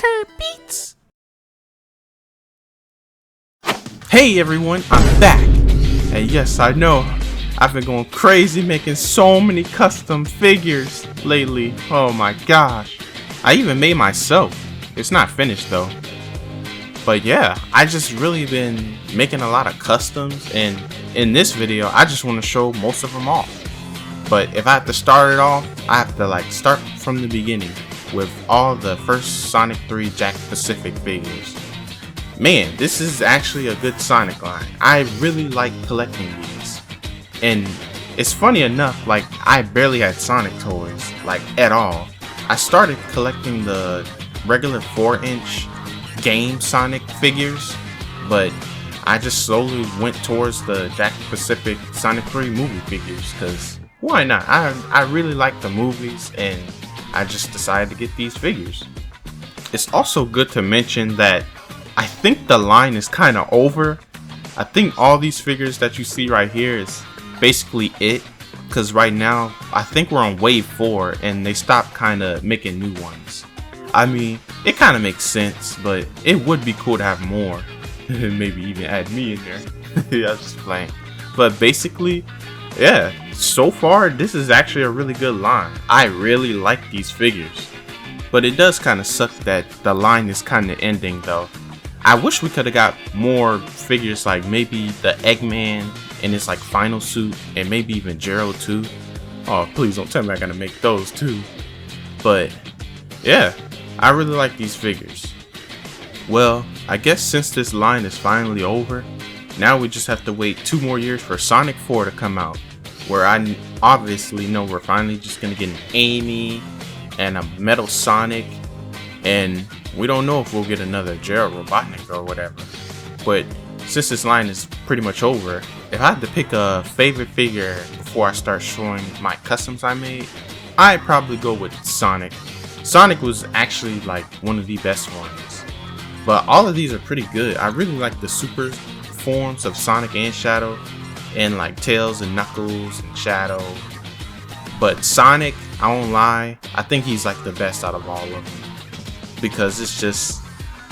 Curb Beats. Hey everyone, I'm back. And yes, I know, I've been going crazy making so many custom figures lately. Oh my gosh. I even made myself. It's not finished though. But yeah, I just really been making a lot of customs, and in this video, I just want to show most of them off. But if I have to start it off, I have to start from the beginning with all the first Sonic 3 Jakks Pacific figures. Man, this is actually a good Sonic line. I really like collecting these. And it's funny enough, I barely had Sonic toys, at all. I started collecting the regular 4-inch game Sonic figures, but I just slowly went towards the Jakks Pacific Sonic 3 movie figures, because why not? I really like the movies, and I just decided to get these figures. It's also good to mention that I think the line is kind of over. I think all these figures that you see right here is basically it, because right now I think we're on wave 4 and they stopped kind of making new ones. I mean, it kind of makes sense, but it would be cool to have more. Maybe even add me in there. Yeah, I'm just playing. But basically, yeah, so far this is actually a really good line. I really like these figures. But it does kind of suck that the line is kind of ending though. I wish we could have got more figures, like maybe the Eggman in his final suit, and maybe even Gerald too. Oh, please don't tell me I gotta make those too. But yeah, I really like these figures. Well, I guess since this line is finally over, now we just have to wait 2 more years for Sonic 4 to come out, where I obviously know we're finally just gonna get an Amy and a Metal Sonic, and we don't know if we'll get another Gerald Robotnik or whatever. But since this line is pretty much over, if I had to pick a favorite figure before I start showing my customs I made, I'd probably go with Sonic. Sonic was actually one of the best ones. But all of these are pretty good. I really like the super forms of Sonic and Shadow, and Tails and Knuckles and Shadow. But Sonic, I won't lie, I think he's the best out of all of them. Because it's just,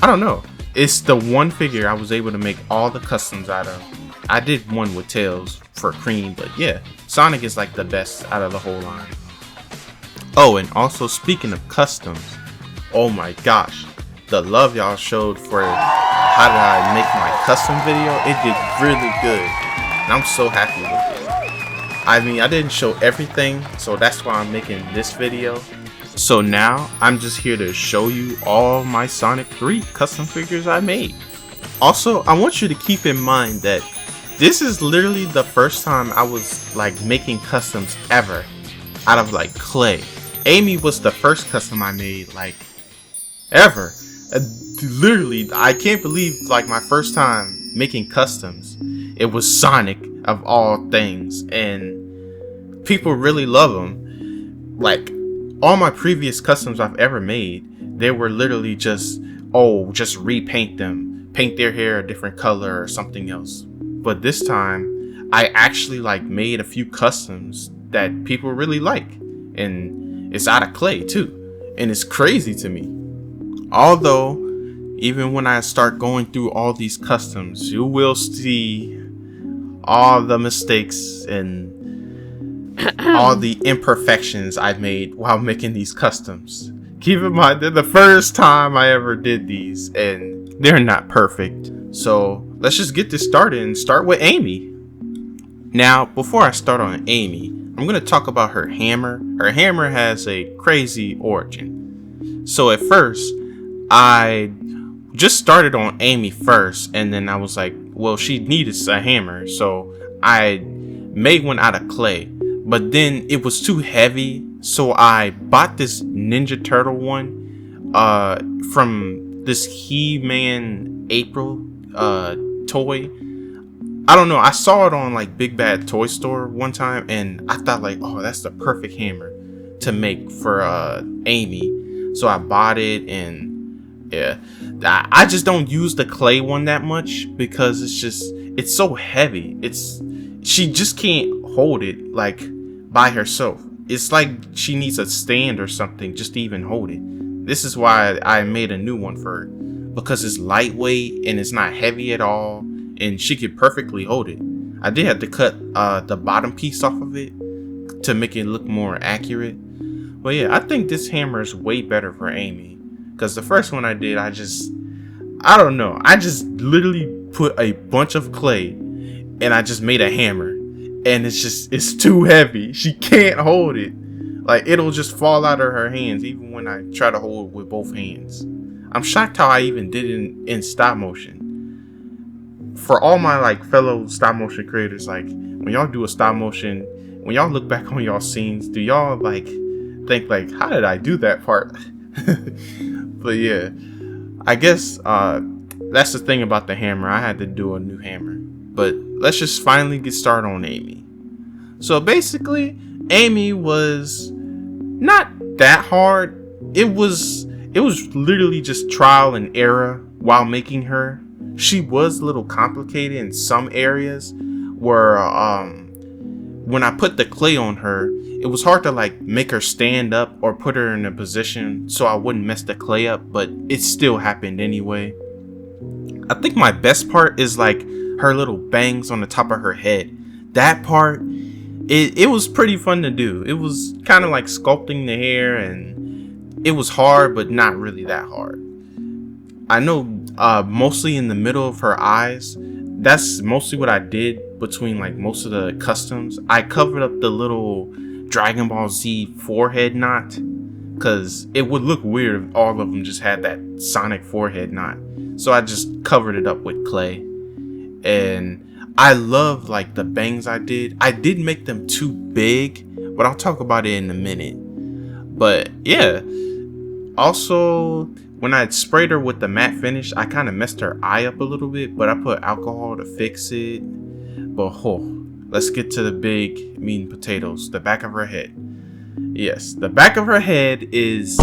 I don't know, it's the one figure I was able to make all the customs out of. I did one with Tails for Cream, but yeah, Sonic is the best out of the whole line. Oh, and also speaking of customs, oh my gosh, the love y'all showed for how did I make my custom video, it did really good, and I'm so happy with it. I mean, I didn't show everything, so that's why I'm making this video. So now, I'm just here to show you all my Sonic 3 custom figures I made. Also, I want you to keep in mind that this is literally the first time I was making customs ever out of clay. Amy was the first custom I made ever. Literally, I can't believe my first time making customs, it was Sonic of all things, and people really love them. All my previous customs I've ever made, they were literally just repaint them, paint their hair a different color or something else. But this time, I actually made a few customs that people really like, and it's out of clay too, and it's crazy to me. Although, even when I start going through all these customs, you will see all the mistakes and all the imperfections I've made while making these customs. Keep in mind, they're the first time I ever did these, and they're not perfect. So let's just get this started and start with Amy. Now, before I start on Amy, I'm going to talk about her hammer. Her hammer has a crazy origin. So at first, I just started on Amy first, and then I was like, well, she needed a hammer, so I made one out of clay. But then it was too heavy, so I bought this Ninja Turtle one from this He-Man April toy. I don't know, I saw it on Big Bad Toy Store one time, and I thought oh, that's the perfect hammer to make for Amy. So I bought it, and yeah, I just don't use the clay one that much because it's so heavy. She just can't hold it by herself. It's she needs a stand or something just to even hold it. This is why I made a new one for her, because it's lightweight and it's not heavy at all, and she could perfectly hold it. I did have to cut the bottom piece off of it to make it look more accurate. But yeah, I think this hammer is way better for Amy, because the first one I did, I don't know, I just literally put a bunch of clay and I just made a hammer, and it's too heavy. She can't hold it. Like, it'll just fall out of her hands even when I try to hold it with both hands. I'm shocked how I even did it in stop motion. For all my like fellow stop motion creators, like when y'all do a stop motion, when y'all look back on y'all scenes, do y'all like think like, how did I do that part? But yeah, I guess that's the thing about the hammer. I had to do a new hammer. But let's just finally get started on Amy. So basically, Amy was not that hard. It was literally just trial and error while making her. She was a little complicated in some areas where when I put the clay on her, it was hard to like make her stand up or put her in a position so I wouldn't mess the clay up, but it still happened anyway. I think my best part is like her little bangs on the top of her head. That part, it was pretty fun to do. It was kind of like sculpting the hair, and it was hard, but not really that hard. I know mostly in the middle of her eyes, that's mostly what I did between like most of the customs. I covered up the little Dragon Ball Z forehead knot, because it would look weird if all of them just had that Sonic forehead knot. So I just covered it up with clay. And I love like the bangs I did. I did make them too big, but I'll talk about it in a minute. But yeah, also when I sprayed her with the matte finish, I kind of messed her eye up a little bit, but I put alcohol to fix it. But let's get to the big meat and potatoes, the back of her head. Yes, the back of her head is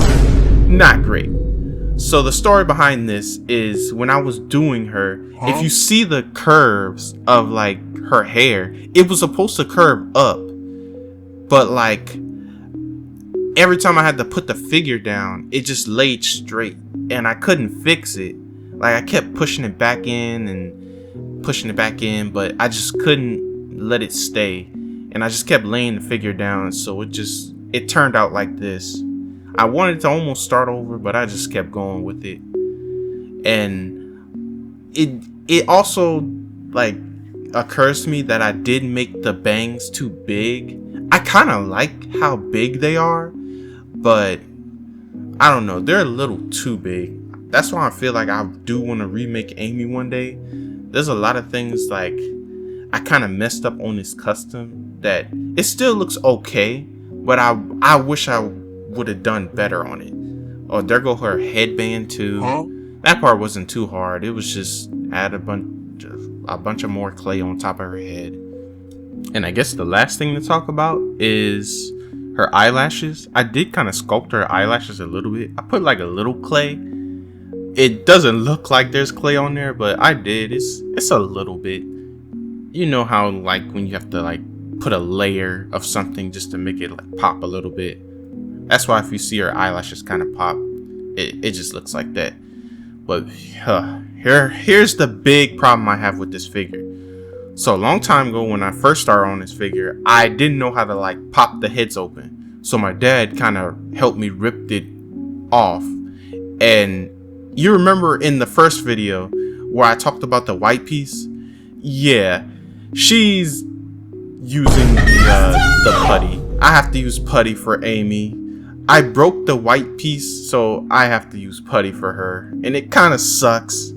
not great. So the story behind this is when I was doing her, if you see the curves of like her hair, it was supposed to curve up, but like every time I had to put the figure down, it just laid straight and I couldn't fix it. Like I kept pushing it back in and pushing it back in, but I just couldn't let it stay. And I just kept laying the figure down, so it turned out like this. I wanted to almost start over, but I just kept going with it. And it also like occurs to me that I did make the bangs too big. I kind of like how big they are, but I don't know, they're a little too big. That's why I feel like I do want to remake Amy one day. There's a lot of things like I kind of messed up on this custom that it still looks okay, but I wish I would have done better on it. Oh, there go her headband too. That part wasn't too hard. It was just add a bunch of more clay on top of her head. And I guess the last thing to talk about is her eyelashes. I did kind of sculpt her eyelashes a little bit. I put like a little clay. It doesn't look like there's clay on there, but I did. It's a little bit. You know how like when you have to like put a layer of something just to make it like pop a little bit. That's why if you see her eyelashes kind of pop, it just looks like that. But here's the big problem I have with this figure. So a long time ago when I first started on this figure, I didn't know how to like pop the heads open. So my dad kind of helped me rip it off. And you remember in the first video where I talked about the white piece? Yeah, she's using the putty. I have to use putty for Amy. I broke the white piece, so I have to use putty for her, and it kind of sucks.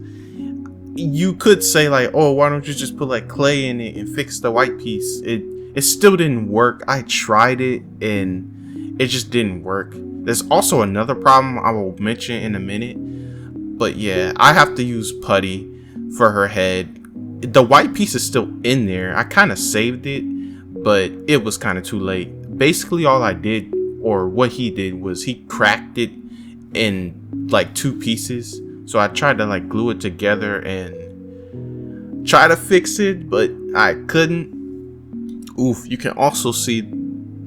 You could say like, oh, why don't you just put like clay in it and fix the white piece? It still didn't work. I tried it and it just didn't work. There's also another problem I will mention in a minute, but yeah, I have to use putty for her head. The white piece is still in there. I kind of saved it, but it was kind of too late. Basically all I did, or what he did, was he cracked it in like two pieces. So I tried to like glue it together and try to fix it, but I couldn't. Oof, you can also see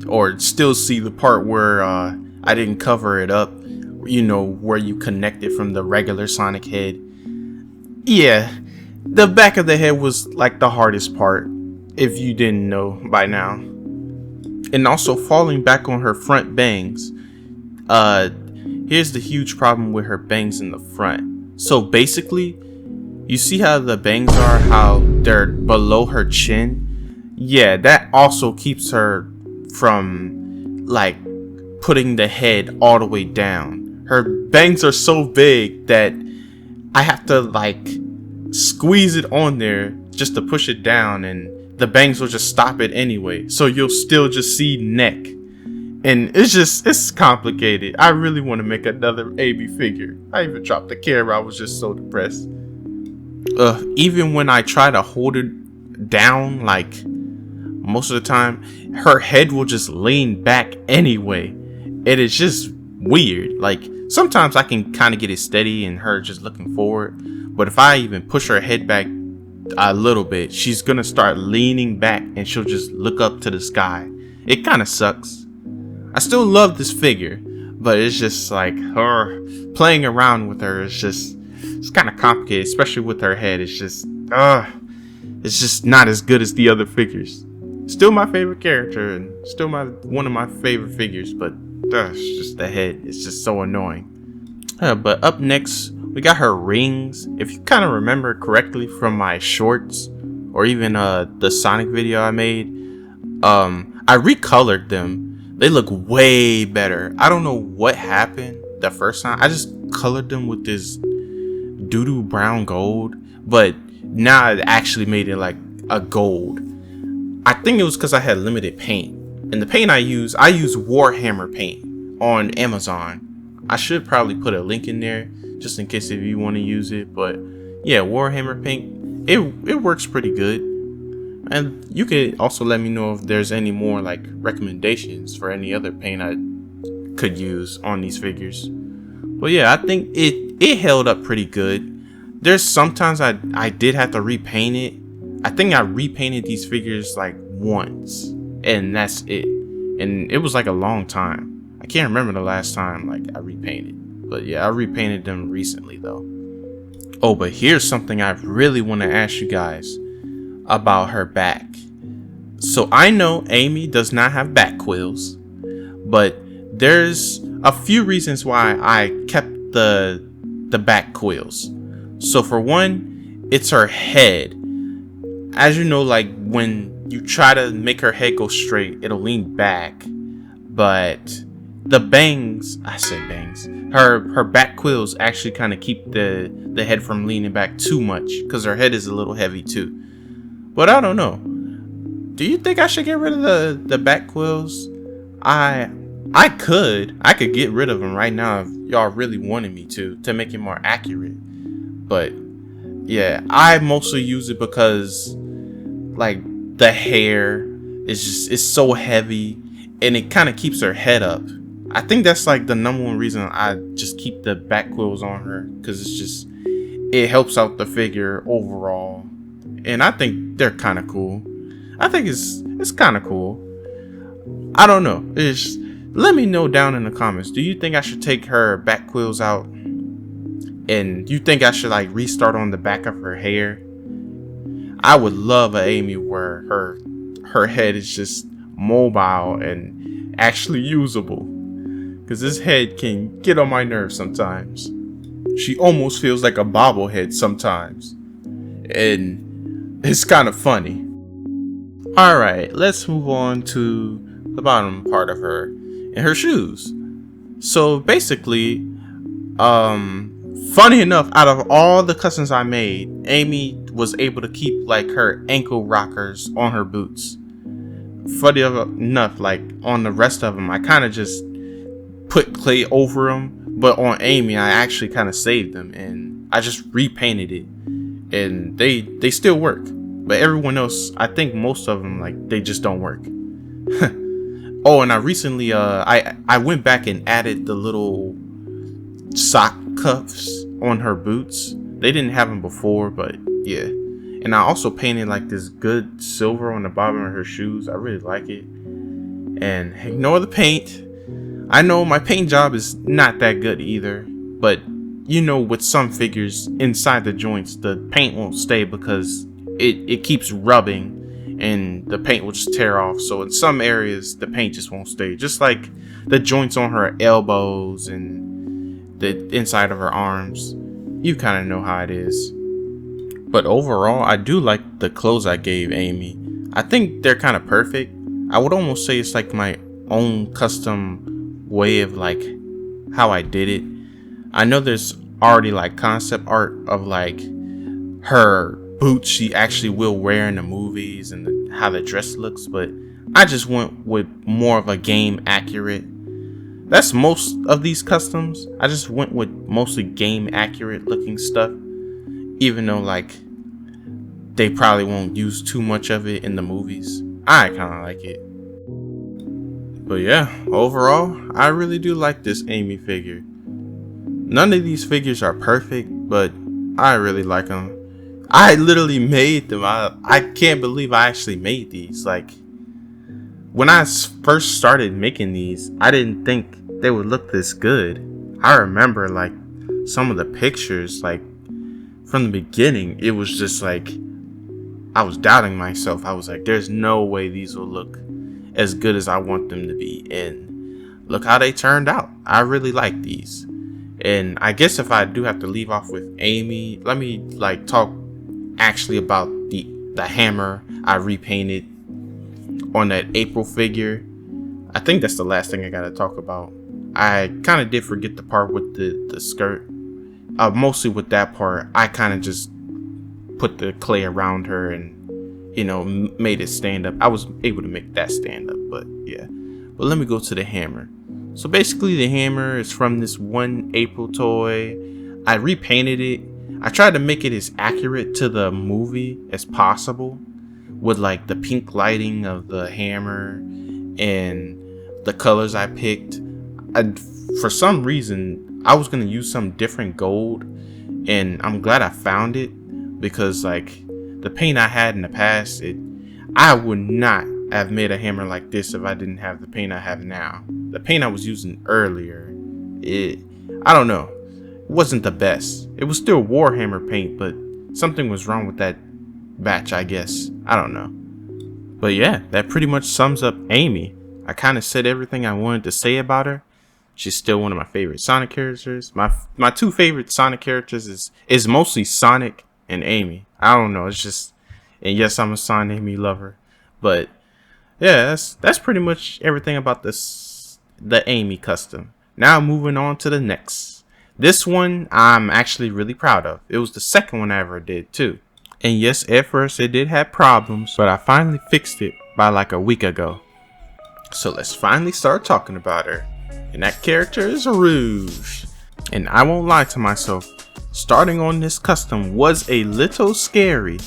or still see the part where I didn't cover it up. you know, where you connect it from the regular Sonic head. Yeah, the back of the head was like the hardest part, if you didn't know by now. And also falling back on her front bangs. Here's the huge problem with her bangs in the front. So basically, you see how the bangs are, how they're below her chin? Yeah, that also keeps her from like putting the head all the way down. Her bangs are so big that I have to like squeeze it on there just to push it down, and the bangs will just stop it anyway. So you'll still just see neck. And it's complicated. I really want to make another Amy figure. I even dropped the camera. I was just so depressed. Even when I try to hold it down, like most of the time, her head will just lean back anyway. It is just weird. Like sometimes I can kind of get it steady and her just looking forward. But if I even push her head back a little bit, she's gonna start leaning back and she'll just look up to the sky. It kind of sucks. I still love this figure, but it's just like her playing around with her is just, it's kind of complicated, especially with her head. It's just not as good as the other figures. Still my favorite character and still one of my favorite figures, but it's just the head. It's just so annoying. But up next, we got her rings. If you kind of remember correctly from my shorts or even the Sonic video I made, I recolored them. They look way better. I don't know what happened the first time. I just colored them with this doo-doo brown gold, but now it actually made it like a gold. I think it was because I had limited paint. And the paint I use Warhammer paint on Amazon. I should probably put a link in there just in case if you want to use it. But yeah, Warhammer paint, it works pretty good. And you could also let me know if there's any more like recommendations for any other paint I could use on these figures. But yeah, I think it held up pretty good. There's sometimes I did have to repaint it. I think I repainted these figures like once, and that's it. And it was like a long time. I can't remember the last time like I repainted. But yeah, I repainted them recently though. Oh, but here's something I really want to ask you guys about her back. So I know Amy does not have back quills, but there's a few reasons why I kept the back quills. So for one, it's her head. As you know, like when you try to make her head go straight, it'll lean back. But the bangs, I said bangs, her back quills actually kind of keep the head from leaning back too much because her head is a little heavy too. But I don't know. Do you think I should get rid of the back quills? I could get rid of them right now if y'all really wanted me to make it more accurate. But yeah, I mostly use it because like the hair is so heavy and it kind of keeps her head up. I think that's like the number one reason I just keep the back quills on her, because it helps out the figure overall. And I think they're kind of cool. I think it's kind of cool. I don't know. Let me know down in the comments. Do you think I should take her back quills out? And you think I should like restart on the back of her hair? I would love a Amy where her head is just mobile and actually usable. Because this head can get on my nerves sometimes. She almost feels like a bobblehead sometimes. And it's kind of funny. Alright, let's move on to the bottom part of her and her shoes. So basically, funny enough, out of all the customs I made, Amy was able to keep like her ankle rockers on her boots. Funny enough, like on the rest of them, I kind of just put clay over them. But on Amy, I actually kind of saved them and I just repainted it. And they still work. But everyone else, I think most of them, like, they just don't work. Oh, and I recently, I went back and added the little sock cuffs on her boots. They didn't have them before, but yeah. And I also painted like this good silver on the bottom of her shoes. I really like it. And ignore the paint. I know my paint job is not that good either, but you know, with some figures inside the joints, the paint won't stay because it keeps rubbing and the paint will just tear off. So in some areas, the paint just won't stay. Just like the joints on her elbows and the inside of her arms. You kind of know how it is. But overall, I do like the clothes I gave Amy. I think they're kind of perfect. I would almost say it's like my own custom way of like how I did it. I know there's already like concept art of like her boots she actually will wear in the movies and how the dress looks, but I just went with more of a game accurate. That's most of these customs. I just went with mostly game accurate looking stuff, even though like they probably won't use too much of it in the movies. I kind of like it. But yeah, overall, I really do like this Amy figure. None of these figures are perfect, but I really like them. I literally made them. I can't believe I actually made these. Like, when I first started making these, I didn't think they would look this good. I remember like some of the pictures, like from the beginning, it was just like I was doubting myself. I was like, there's no way these will look as good as I want them to be. And look how they turned out. I really like these. And I guess if I do have to leave off with Amy, let me like talk actually about the hammer I repainted on that April figure. I think that's the last thing I gotta talk about. I kind of did forget the part with the skirt. Mostly with that part, I kind of just put the clay around her and, you know, made it stand up. I was able to make that stand up, but yeah. But let me go to the hammer. So basically the hammer is from this one April toy. I repainted it. I tried to make it as accurate to the movie as possible with like the pink lighting of the hammer and the colors I picked. For some reason, I was going to use some different gold, and I'm glad I found it because like the paint I had in the past, I would not have made a hammer like this if I didn't have the paint I have now. The paint I was using earlier, I don't know, it wasn't the best. It was still Warhammer paint, but something was wrong with that batch, I guess. I don't know. But yeah, that pretty much sums up Amy. I kind of said everything I wanted to say about her. She's still one of my favorite Sonic characters. My two favorite Sonic characters is mostly Sonic and Amy. I don't know, it's just, and yes, I'm a Sonic Amy lover, but yeah, that's pretty much everything about the Amy custom. Now moving on to the next. This one I'm actually really proud of. It was the second one I ever did too. And yes, at first it did have problems, but I finally fixed it by like a week ago. So let's finally start talking about her. And that character is Rouge. And I won't lie to myself, starting on this custom was a little scary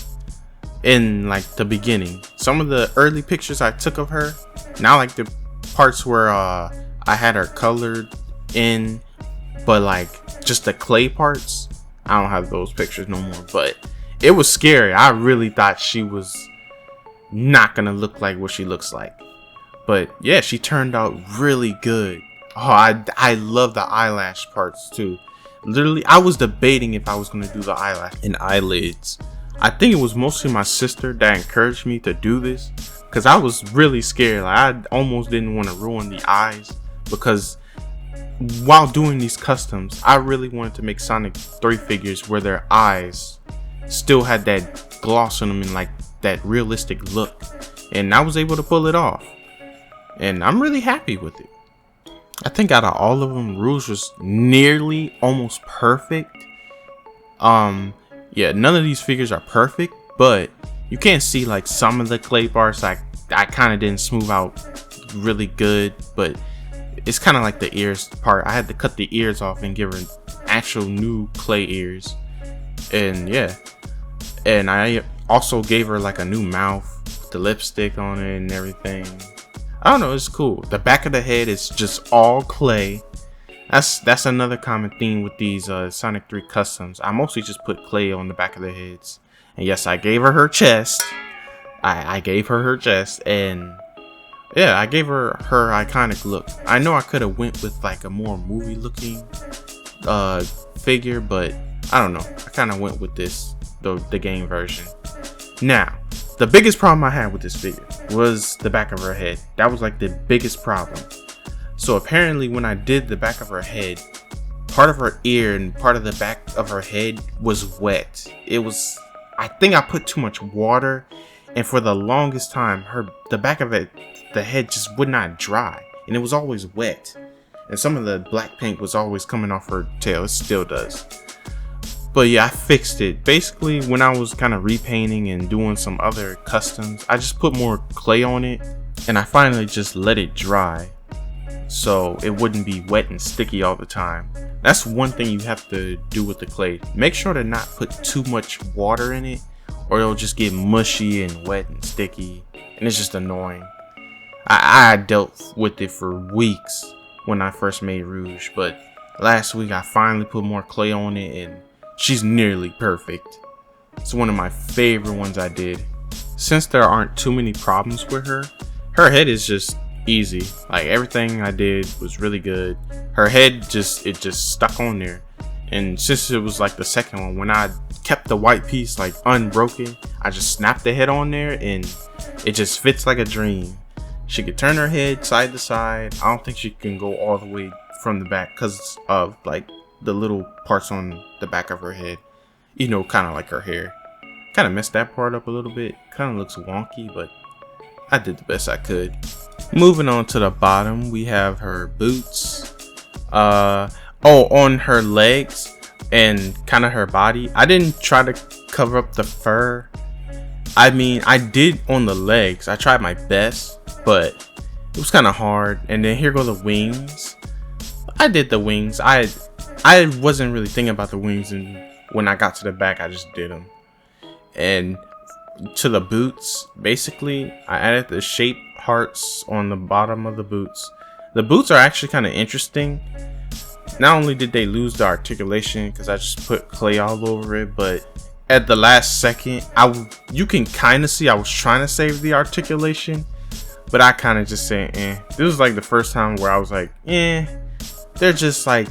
in like the beginning. Some of the early pictures I took of her, now like the parts where I had her colored in, but like just the clay parts, I don't have those pictures no more, but it was scary. I really thought she was not gonna look like what she looks like. But yeah, she turned out really good. Oh, I love the eyelash parts too. Literally, I was debating if I was gonna do the eyelash and eyelids. I think it was mostly my sister that encouraged me to do this, because I was really scared. Like, I almost didn't want to ruin the eyes, because while doing these customs, I really wanted to make Sonic 3 figures where their eyes still had that gloss on them and like that realistic look, and I was able to pull it off, and I'm really happy with it. I think out of all of them, Rouge was nearly almost perfect. Yeah, none of these figures are perfect, but you can't see like some of the clay parts I kind of didn't smooth out really good, but it's kind of like the ears part. I had to cut the ears off and give her actual new clay ears. And yeah, and I also gave her like a new mouth, the lipstick on it and everything. I don't know, it's cool. The back of the head is just all clay. That's another common theme with these Sonic 3 customs. I mostly just put clay on the back of their heads. And yes, I gave her her chest. I gave her her chest, and Yeah, I gave her iconic look. I know I could have went with like a more movie looking figure, but I don't know. I kind of went with the game version. Now, the biggest problem I had with this figure was the back of her head. That was like the biggest problem. So apparently when I did the back of her head, part of her ear and part of the back of her head was wet. I think I put too much water, and for the longest time the back of the head just would not dry, and it was always wet, and some of the black paint was always coming off her tail. It still does. But yeah, I fixed it. Basically, when I was kind of repainting and doing some other customs, I just put more clay on it, and I finally just let it dry so it wouldn't be wet and sticky all the time. That's one thing you have to do with the clay. Make sure to not put too much water in it, or it'll just get mushy and wet and sticky, and it's just annoying. I dealt with it for weeks when I first made Rouge, but last week I finally put more clay on it, and she's nearly perfect. It's one of my favorite ones I did. Since there aren't too many problems with her head is just easy. Like, everything I did was really good. Her head just stuck on there, and since it was like the second one, when I kept the white piece like unbroken, I just snapped the head on there, and it just fits like a dream. She could turn her head side to side. I don't think she can go all the way from the back because of like the little parts on the back of her head, you know, kind of like her hair. Kind of messed that part up a little bit. Kind of looks wonky, but I did the best I could. Moving on to the bottom, we have her boots. On her legs and kind of her body, I didn't try to cover up the fur. I mean, I did on the legs. I tried my best, but it was kind of hard. And then here go the wings. I did the wings. I wasn't really thinking about the wings, and when I got to the back, I just did them. And to the boots, basically, I added the shaped hearts on the bottom of the boots. The boots are actually kind of interesting. Not only did they lose the articulation because I just put clay all over it, but at the last second, you can kind of see I was trying to save the articulation, but I kind of just said, This was like the first time where I was like, they're just like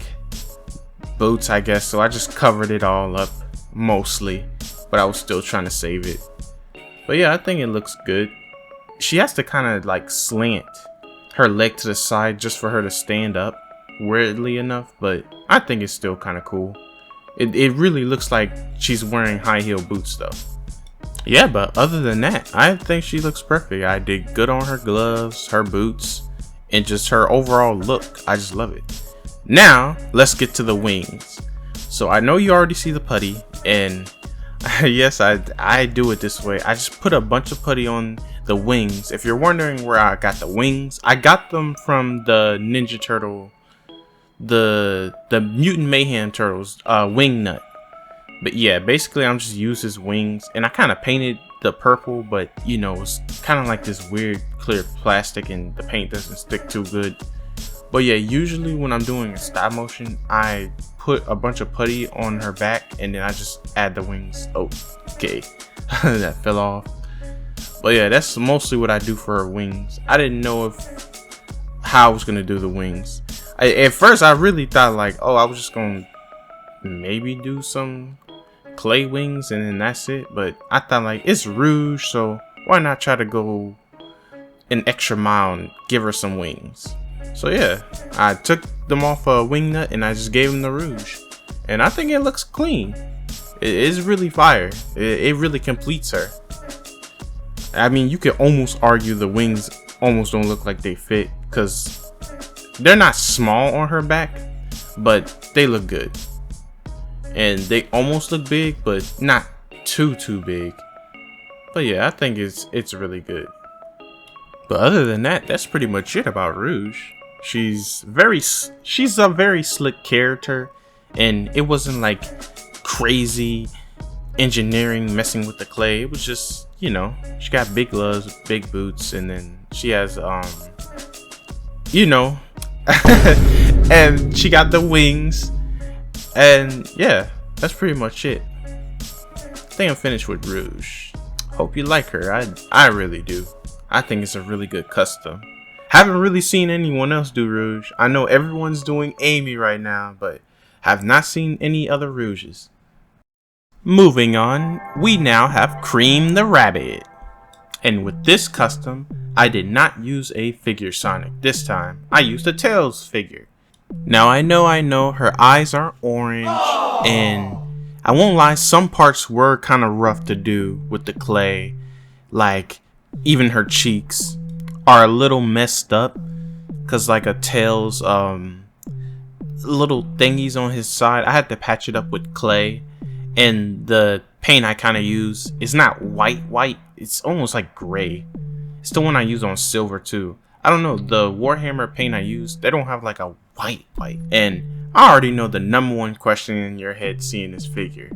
boots, I guess. So I just covered it all up mostly, but I was still trying to save it. But yeah, I think it looks good. She has to kind of like slant her leg to the side just for her to stand up, weirdly enough, but I think it's still kind of cool. It really looks like she's wearing high heel boots though. Yeah, but other than that, I think she looks perfect. I did good on her gloves, her boots, and just her overall look. I just love it. Now let's get to the wings. So I know you already see the putty, and yes, I do it this way. I just put a bunch of putty on the wings. If you're wondering where I got the wings, I got them from the Ninja Turtle, the Mutant Mayhem Turtles wing nut. But yeah, basically I'm just used his wings, and I kind of painted the purple, but you know, it's kind of like this weird clear plastic and the paint doesn't stick too good. But yeah, usually when I'm doing a stop motion, I put a bunch of putty on her back and then I just add the wings. Oh, okay. That fell off. But yeah, that's mostly what I do for her wings. I didn't know how I was gonna do the wings. At first I really thought like, oh, I was just gonna maybe do some clay wings and then that's it. But I thought like, it's Rouge, so why not try to go an extra mile and give her some wings. So yeah, I took them off a wing nut and I just gave them the Rouge, and I think it looks clean. It is really fire. It really completes her. I mean, you could almost argue the wings almost don't look like they fit because they're not small on her back, but they look good. And they almost look big, but not too big. But yeah, I think it's really good. But other than that, that's pretty much it about Rouge. She's a very slick character, and it wasn't like crazy engineering messing with the clay. It was just, you know, she got big gloves, big boots, and then she has you know, and she got the wings, and yeah, that's pretty much it. I think I'm finished with Rouge. Hope you like her. I really do. I think it's a really good custom. Haven't really seen anyone else do Rouge. I know everyone's doing Amy right now, but have not seen any other Rouges. Moving on, we now have Cream the Rabbit. And with this custom, I did not use a figure Sonic this time. I used a Tails figure. Now I know her eyes are orange, and I won't lie, some parts were kind of rough to do with the clay. Like, even her cheeks are a little messed up, cause like a Tails little thingies on his side, I had to patch it up with clay. And the paint I kind of use is not white, it's almost like gray. It's the one I use on silver too. I don't know, the Warhammer paint I use, they don't have like a white. And I already know the #1 question in your head seeing this figure.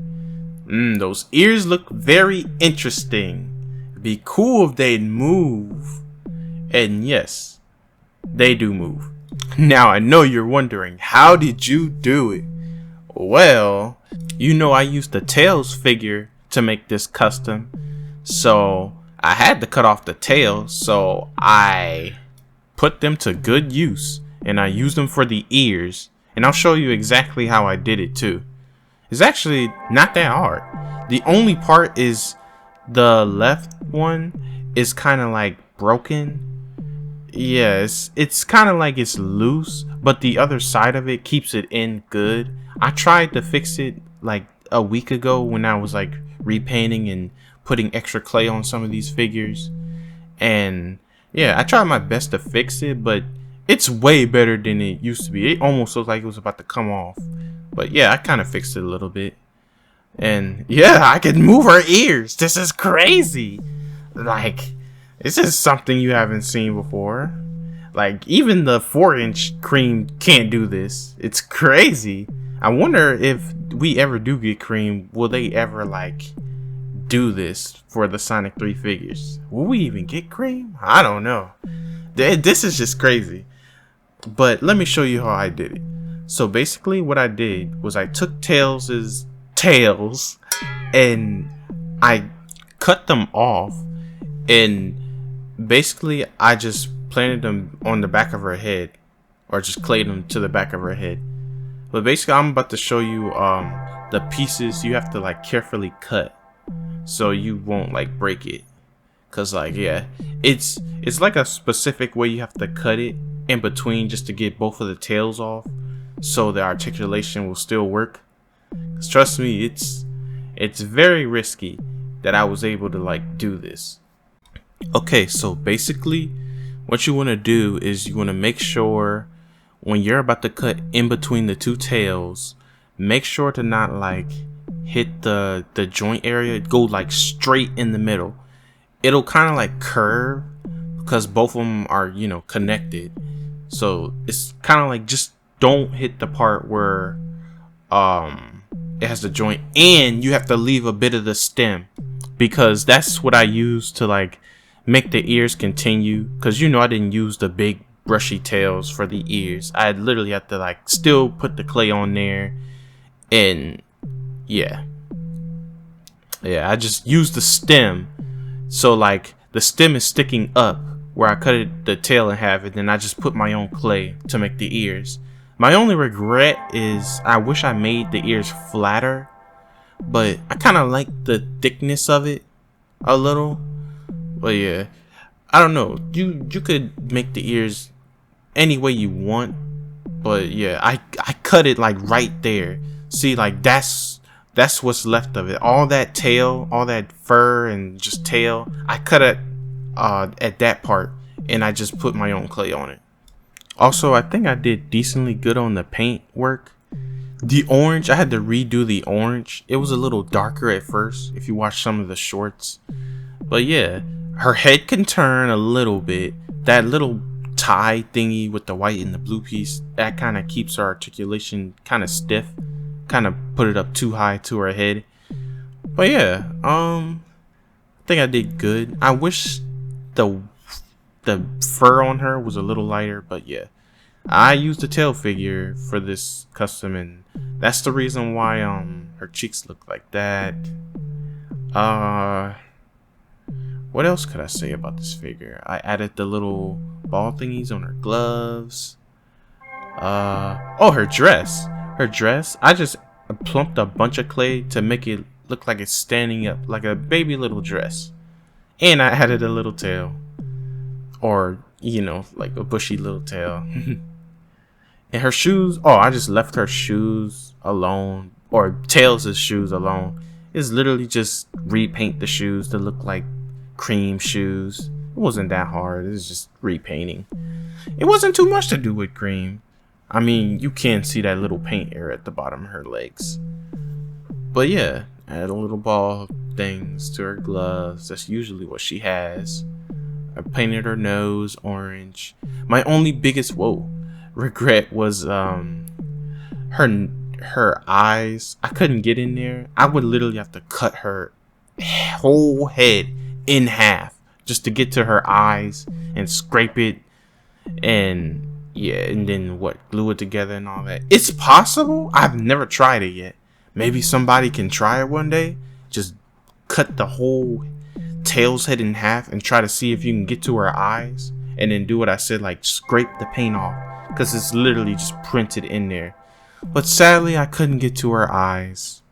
Those ears look very interesting. It'd be cool if they'd move. And yes, they do move. Now I know you're wondering, how did you do it? Well, you know I used the Tails figure to make this custom. So I had to cut off the tails, so I put them to good use. And I used them for the ears. And I'll show you exactly how I did it too. It's actually not that hard. The only part is the left one is kind of like broken. Yes, it's kind of like it's loose, but the other side of it keeps it in good. I tried to fix it like a week ago when I was like repainting and putting extra clay on some of these figures. And yeah, I tried my best to fix it, but it's way better than it used to be. It almost looks like it was about to come off. But yeah, I kind of fixed it a little bit. And yeah, I can move her ears. This is crazy. Like, this is something you haven't seen before. Like, even the 4-inch Cream can't do this. It's crazy. I wonder if we ever do get Cream, will they ever like do this for the Sonic 3 figures? Will we even get Cream? I don't know. This is just crazy. But let me show you how I did it. So basically what I did was I took Tails' tails and I cut them off, and basically I just planted them on the back of her head, or just clayed them to the back of her head. But basically I'm about to show you the pieces you have to like carefully cut so you won't like break it. Cause like, yeah, it's like a specific way you have to cut it in between just to get both of the tails off, so the articulation will still work. Cause trust me, it's very risky that I was able to like do this. Okay, so basically what you want to do is you want to make sure when you're about to cut in between the two tails, make sure to not like hit the joint area. Go like straight in the middle. It'll kind of like curve because both of them are, you know, connected. So it's kind of like, just don't hit the part where it has the joint, and you have to leave a bit of the stem, because that's what I use to like make the ears continue. Because you know I didn't use the big brushy tails for the ears. I literally had to like still put the clay on there, and yeah, I just used the stem. So like the stem is sticking up where I cut the tail in half, and then I just put my own clay to make the ears. My only regret is I wish I made the ears flatter, but I kind of like the thickness of it a little. But yeah, I don't know. You could make the ears any way you want, but yeah, I cut it like right there. See, like that's what's left of it. All that tail, all that fur and just tail, I cut it at that part, and I just put my own clay on it. Also, I think I did decently good on the paint work. The orange, I had to redo the orange. It was a little darker at first if you watch some of the shorts. But yeah, her head can turn a little bit. That little tie thingy with the white and the blue piece, that kind of keeps her articulation kind of stiff. Kind of put it up too high to her head. But yeah, I think I did good. I wish the fur on her was a little lighter, but yeah, I used the tail figure for this custom, and that's the reason why her cheeks look like that. What else could I say about this figure? I added the little ball thingies on her gloves. Oh, her dress. Her dress. I just plumped a bunch of clay to make it look like it's standing up, like a baby little dress. And I added a little tail. Or, you know, like a bushy little tail. And her shoes. Oh, I just left her shoes alone. Or Tails' shoes alone. It's literally just repaint the shoes to look like cream shoes. It wasn't that hard. It was just repainting. It wasn't too much to do with cream. I mean, you can see that little paint area at the bottom of her legs. But yeah, add a little ball things to her gloves. That's usually what she has. I painted her nose orange. My only biggest regret was her eyes. I couldn't get in there. I would literally have to cut her whole head in half just to get to her eyes and scrape it and yeah, and then glue it together and all that. It's possible. I've never tried it yet. Maybe somebody can try it one day. Just cut the whole Tails head in half and try to see if you can get to her eyes, and then do what I said, like scrape the paint off, because it's literally just printed in there. But sadly, I couldn't get to her eyes.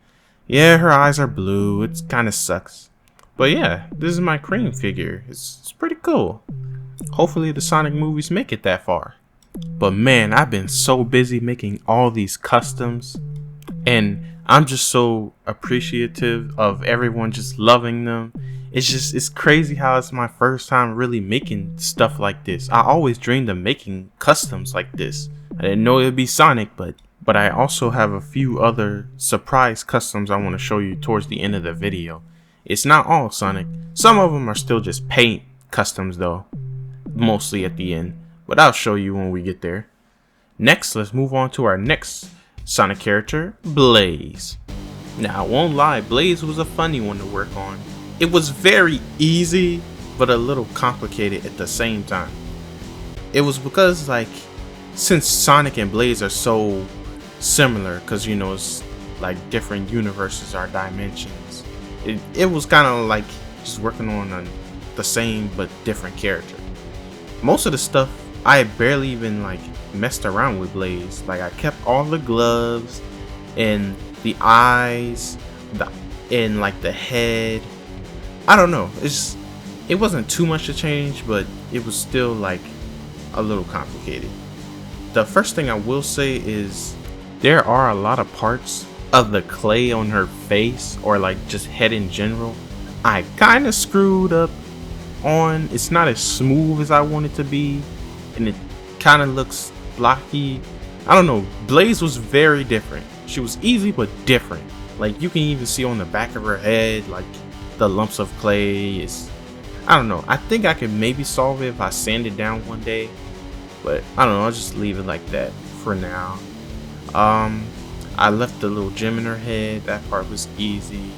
Yeah, her eyes are blue. It kind of sucks. But yeah, this is my cream figure. It's pretty cool. Hopefully the Sonic movies make it that far. But man, I've been so busy making all these customs, and I'm just so appreciative of everyone just loving them. It's crazy how it's my first time really making stuff like this. I always dreamed of making customs like this. I didn't know it'd be Sonic, but I also have a few other surprise customs I want to show you towards the end of the video. It's not all Sonic. Some of them are still just paint customs though, mostly at the end. But I'll show you when we get there. Next, let's move on to our next Sonic character, Blaze. Now, I won't lie, Blaze was a funny one to work on. It was very easy, but a little complicated at the same time. It was because, like, since Sonic and Blaze are so similar, because, you know, it's like different universes or dimensions, it was kind of like just working on the same but different character. Most of the stuff, I barely even like messed around with Blaze. Like, I kept all the gloves and the eyes, and like the head. I don't know. It wasn't too much to change, but it was still like a little complicated. The first thing I will say is there are a lot of parts of the clay on her face, or like just head in general, I kind of screwed up on. It's not as smooth as I want it to be, and it kind of looks blocky. I don't know. Blaze was very different. She was easy but different. Like, you can even see on the back of her head, like the lumps of clay. I don't know. I think I could maybe solve it if I sand it down one day, but I don't know. I'll just leave it like that for now. I left the little gem in her head. That part was easy.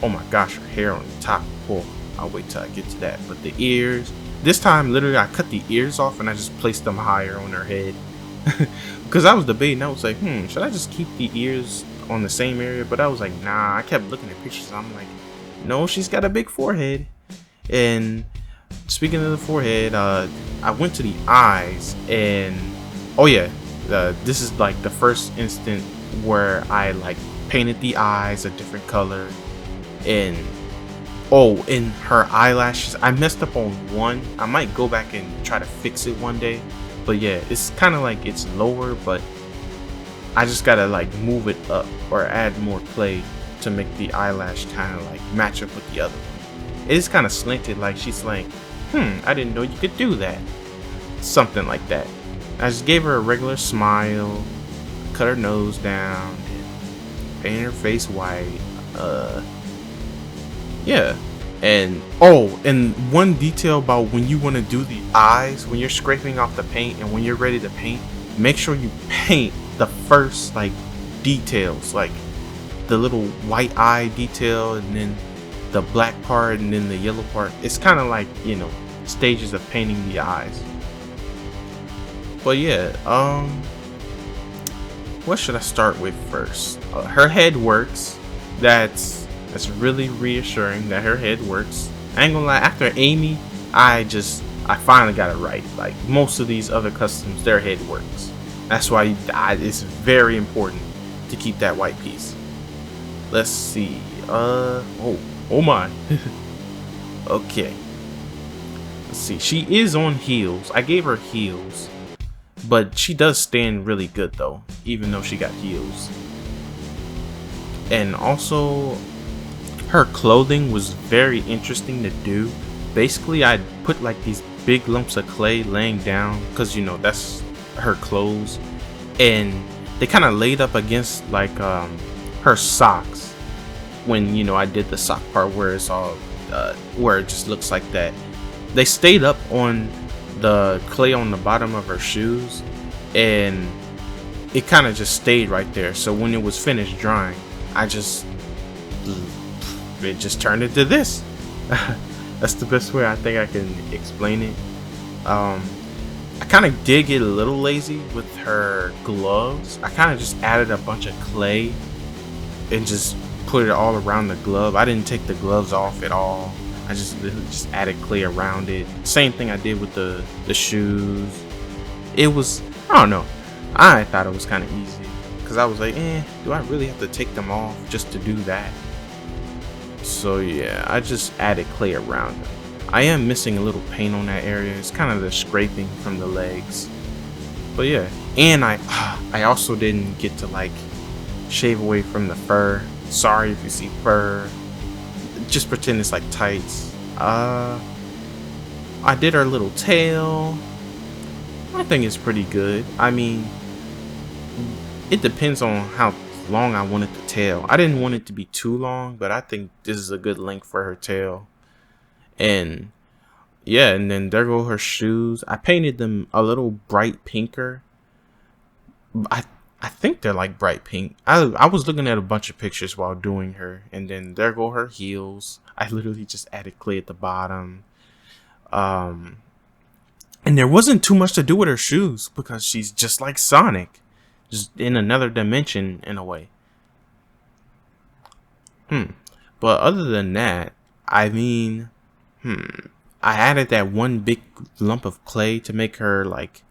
Oh my gosh, her hair on the top. Oh, I'll wait till I get to that. But the ears, this time literally I cut the ears off and I just placed them higher on her head. Because I was debating. I was like, should I just keep the ears on the same area? But I was like, nah. I kept looking at pictures and I'm like, no, she's got a big forehead. And speaking of the forehead, I went to the eyes, and oh yeah, this is like the first instant where I like painted the eyes a different color. And oh, in her eyelashes, I messed up on one. I might go back and try to fix it one day. But yeah, it's kind of like it's lower, but I just gotta like move it up or add more clay to make the eyelash kind of like match up with the other one. It is kind of slanted, like she's like, I didn't know you could do that. Something like that. I just gave her a regular smile, cut her nose down, and painted her face white. Yeah. And oh, and one detail about when you want to do the eyes, when you're scraping off the paint and when you're ready to paint, make sure you paint the first like details, like the little white eye detail, and then the black part, and then the yellow part. It's kind of like, you know, stages of painting the eyes. But yeah, what should I start with first? Her head works. That's really reassuring that her head works. I ain't gonna lie, after Amy, I finally got it right. Like most of these other customs, their head works. That's why it's very important to keep that white piece. Let's see. Oh my. Okay. Let's see. She is on heels. I gave her heels, but she does stand really good though, even though she got heels. And also, her clothing was very interesting to do. Basically, I put like these big lumps of clay laying down, because you know that's her clothes, and they kind of laid up against like her socks. When you know I did the sock part where it's all where it just looks like that, they stayed up on the clay on the bottom of her shoes, and it kind of just stayed right there. So when it was finished drying, it just turned into this. That's the best way I think I can explain it. I kind of did get a little lazy with her gloves. I kind of just added a bunch of clay and just put it all around the glove. I didn't take the gloves off at all. I just literally just added clay around it. Same thing I did with the shoes. It was, I don't know, I thought it was kind of easy, because I was like, do I really have to take them off just to do that? So yeah, I just added clay around them. I am missing a little paint on that area. It's kind of the scraping from the legs. But yeah, and I also didn't get to like shave away from the fur. Sorry if you see fur. Just pretend it's like tights. I did her little tail. I think it's pretty good. I mean, it depends on how long I wanted the tail. I didn't want it to be too long, but I think this is a good length for her tail. And yeah, and then there go her shoes. I painted them a little bright pinker. I think they're like bright pink. I was looking at a bunch of pictures while doing her, and then there go her heels. I literally just added clay at the bottom. And there wasn't too much to do with her shoes, because she's just like Sonic, just in another dimension in a way. But other than that, I mean, I added that one big lump of clay to make her like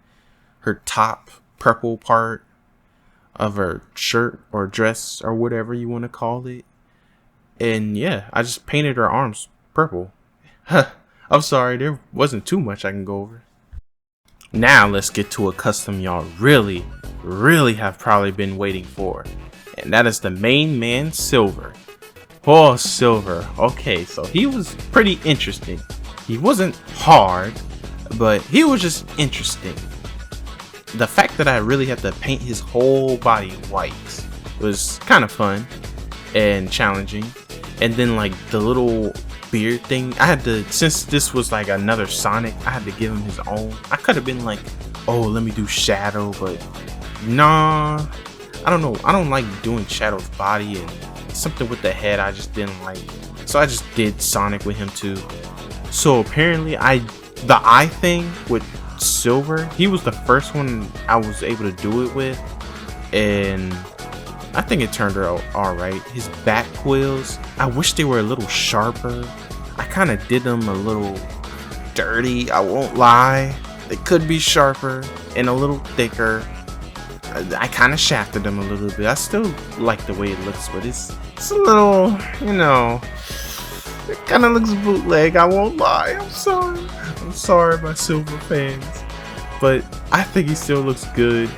her top purple part of her shirt or dress or whatever you want to call it. And yeah, I just painted her arms purple. I'm sorry, there wasn't too much I can go over. Now let's get to a custom y'all really have probably been waiting for, and that is the main man, Silver. Oh, Silver. Okay, so he was pretty interesting. He wasn't hard, but he was just interesting. The fact that I really have to paint his whole body white was kind of fun and challenging. And then like the little beard thing, I had to, since this was like another Sonic, I had to give him his own. I could have been like, oh, let me do Shadow, but nah, I don't know. I don't like doing Shadow's body, and something with the head I just didn't like. So I just did Sonic with him too. So apparently the eye thing with Silver, he was the first one I was able to do it with, and I think it turned out alright. His back quills, I wish they were a little sharper. I kind of did them a little dirty, I won't lie. They could be sharper and a little thicker. I kind of shafted them a little bit. I still like the way it looks, but it's a little, you know, it kind of looks bootleg, I won't lie. I'm sorry my Silver fans, but I think he still looks good.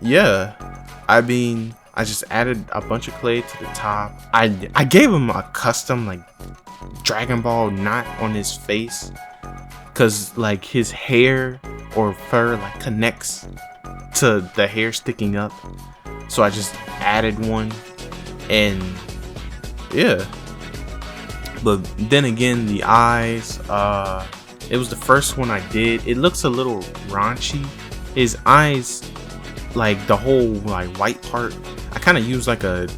Yeah, I mean, I just added a bunch of clay to the top. I gave him a custom like Dragon Ball knot on his face, cause like his hair or fur like connects to the hair sticking up. So I just added one, and yeah. But then again, the eyes, it was the first one I did. It looks a little raunchy. His eyes, like the whole like white part, I kind of used like a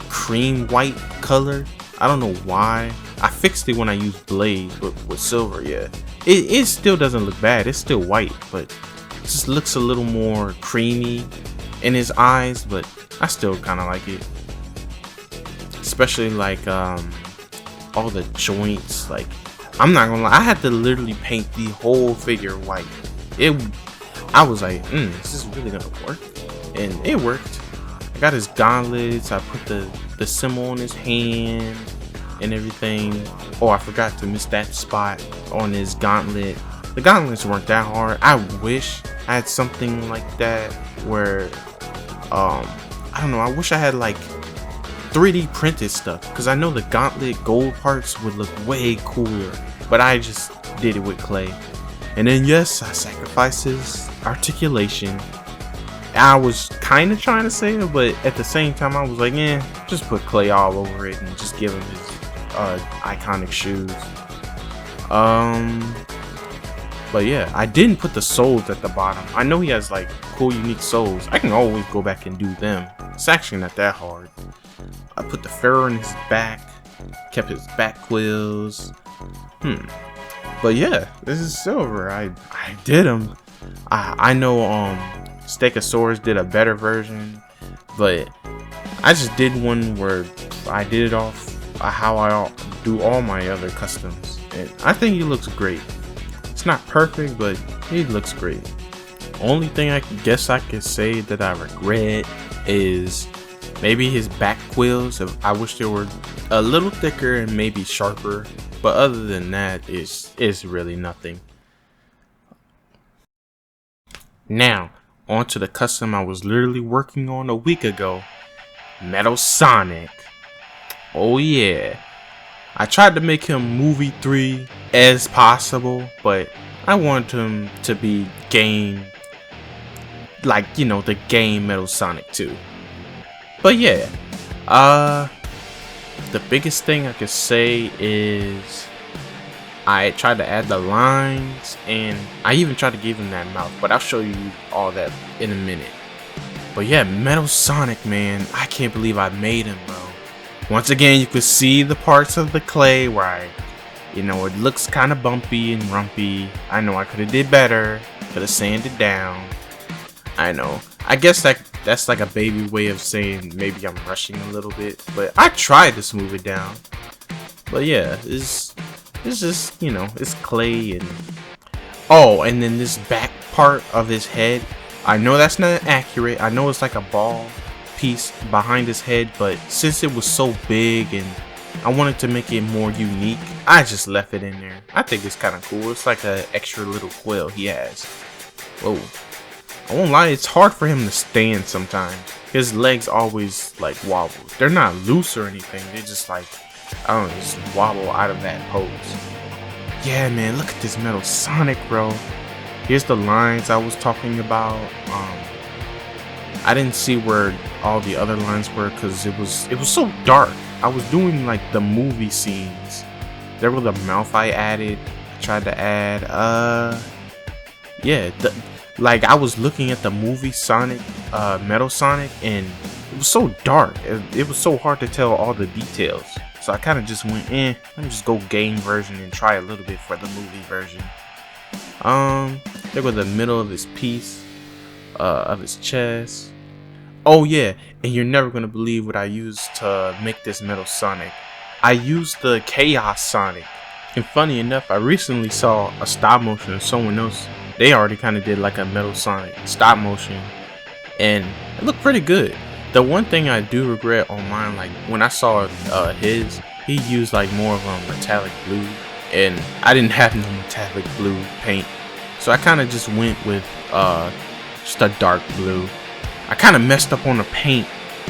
cream white color. I don't know why. I fixed it when I used Blaze with Silver. Yeah, it still doesn't look bad. It's still white, but it just looks a little more creamy in his eyes. But I still kind of like it, especially like all the joints. Like, I'm not gonna lie, I had to literally paint the whole figure white. I was like, is this really gonna work? And it worked. I got his gauntlets. I put the symbol on his hand and everything. Oh, I forgot to miss that spot on his gauntlet. The gauntlets weren't that hard. I wish I had something like that where, I don't know. I wish I had like 3D printed stuff, because I know the gauntlet gold parts would look way cooler, but I just did it with clay. And then yes, I sacrificed his articulation. I was kind of trying to save it, but at the same time I was like, just put clay all over it and just give him his iconic shoes. But yeah, I didn't put the soles at the bottom. I know he has like cool unique soles. I can always go back and do them. It's actually not that hard. I put the ferrule in his back, kept his back quills. But yeah, this is silver. I did him. I know Stegosaurus did a better version, but I just did one where I did it off how I do all my other customs, and I think he looks great. It's not perfect, but he looks great. Only thing I guess I could say that I regret is maybe his back quills. I wish they were a little thicker and maybe sharper, but other than that, it's really nothing. Now, on to the custom I was literally working on a week ago, Metal Sonic. Oh yeah. I tried to make him movie 3 as possible, but I wanted him to be game, like, you know, the game Metal Sonic 2. But yeah, the biggest thing I could say is I tried to add the lines, and I even tried to give him that mouth, but I'll show you all that in a minute. But yeah, Metal Sonic, man, I can't believe I made him, bro. Once again, you could see the parts of the clay where it looks kind of bumpy and rumpy. I know I could have did better, could have sanded down. I know. I guess that's like a baby way of saying maybe I'm rushing a little bit, but I tried to smooth it down. But yeah, it's just, it's clay. And oh, and then this back part of his head, I know that's not accurate. I know it's like a ball piece behind his head, but since it was so big and I wanted to make it more unique, I just left it in there. I think it's kind of cool. It's like an extra little quill he has. Whoa. I won't lie, it's hard for him to stand sometimes. His legs always like wobble. They're not loose or anything. They're just like, I don't know, just wobble out of that pose. Yeah, man, look at this Metal Sonic, bro. Here's the lines I was talking about. I didn't see where all the other lines were because it was so dark. I was doing like the movie scenes. There were the mouth I added. I tried to add yeah, like I was looking at the movie Sonic, Metal Sonic, and it was so dark. It was so hard to tell all the details. So I kind of just went, let me just go game version and try a little bit for the movie version. There was the middle of his piece, of his chest. Oh yeah, and you're never gonna believe what I used to make this Metal Sonic. I used the Chaos Sonic. And funny enough, I recently saw a stop motion of someone else. They already kind of did like a Metal Sonic stop motion, and it looked pretty good. The one thing I do regret on mine, like when I saw his, he used like more of a metallic blue, and I didn't have no metallic blue paint, so I kind of just went with just a dark blue. I kind of messed up on the paint.